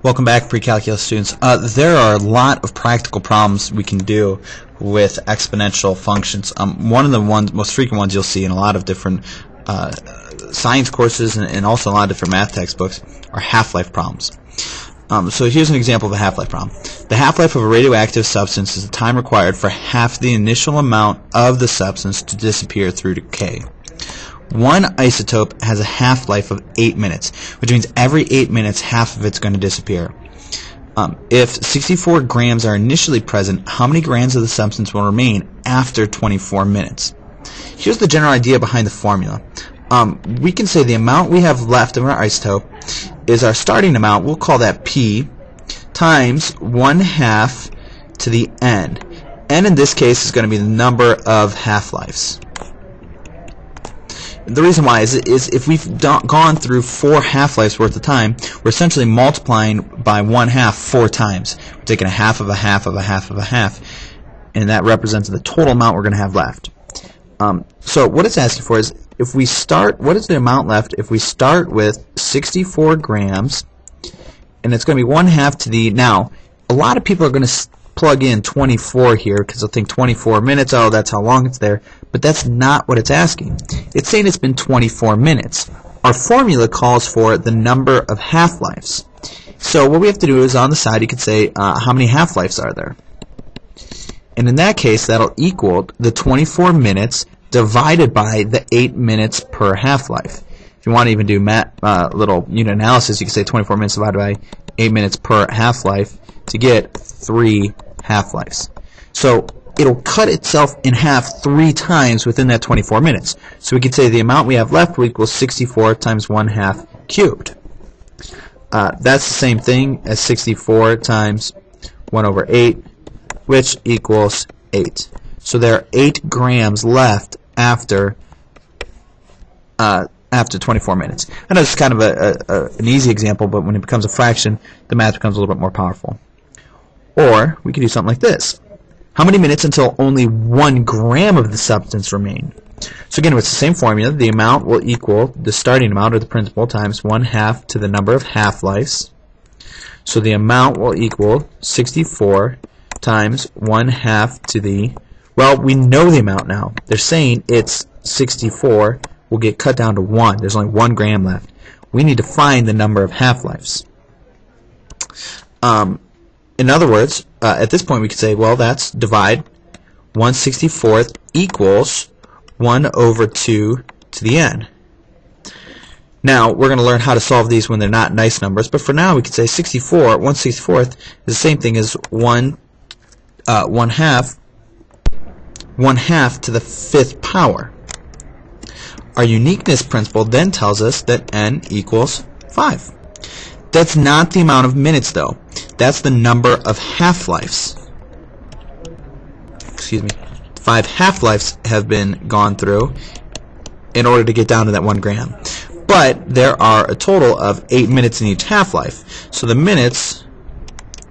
Welcome back, pre-calculus students. There are a lot of practical problems we can do with exponential functions. One of the most frequent ones you'll see in a lot of different science courses and also a lot of different math textbooks are half-life problems. So here's an example of a half-life problem. The half-life of a radioactive substance is the time required for half the initial amount of the substance to disappear through decay. One isotope has a half-life of 8 minutes, which means every 8 minutes half of it's going to disappear. If 64 grams are initially present, how many grams of the substance will remain after 24 minutes? Here's the general idea behind the formula. We can say the amount we have left of our isotope is our starting amount, we'll call that P, times 1/2 to the n. N in this case is going to be the number of half-lives. The reason why is if we've gone through 4 half-lives worth of time, we're essentially multiplying by 1/2 4 times. We're taking a half of a half of a half of a half, and that represents the total amount we're going to have left. So what it's asking for is, if we start, what is the amount left if we start with 64 grams, and it's going to be 1/2 to the, now, a lot of people are going to plug in 24 here because they'll think 24 minutes, oh, that's how long it's there, but that's not what it's asking. It's saying it's been 24 minutes. Our formula calls for the number of half-lives. So what we have to do is on the side you could say how many half-lives are there? And in that case that'll equal the 24 minutes divided by the 8 minutes per half-life. If you want to even do little unit analysis, you can say 24 minutes divided by 8 minutes per half-life to get 3 half-lives. So it'll cut itself in half 3 times within that 24 minutes. So we could say the amount we have left will equal 64 times 1/2 cubed. That's the same thing as 64 times 1/8, which equals 8. So there are 8 grams left after 24 minutes. I know this is kind of an easy example, but when it becomes a fraction, the math becomes a little bit more powerful. Or we could do something like this. How many minutes until only 1 gram of the substance remain? So again, it's the same formula. The amount will equal the starting amount, or the principal, times 1/2 to the number of half-lives. So the amount will equal 64 times 1/2 to the, well, we know the amount now. They're saying it's 64 will get cut down to 1. There's only 1 gram left. We need to find the number of half-lives. In other words, at this point we could say, well, that's divide 1/64 equals 1/2 to the n. Now, we're going to learn how to solve these when they're not nice numbers, but for now we could say 1/64 is the same thing as 1/2 to the 5th power. Our uniqueness principle then tells us that n equals 5. That's not the amount of minutes, though. That's the number of half-lives. Excuse me. 5 half-lives have been gone through in order to get down to that 1 gram. But there are a total of 8 minutes in each half-life. So the minutes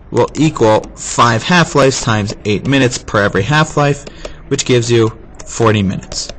will equal 5 half-lives times 8 minutes per every half-life, which gives you 40 minutes.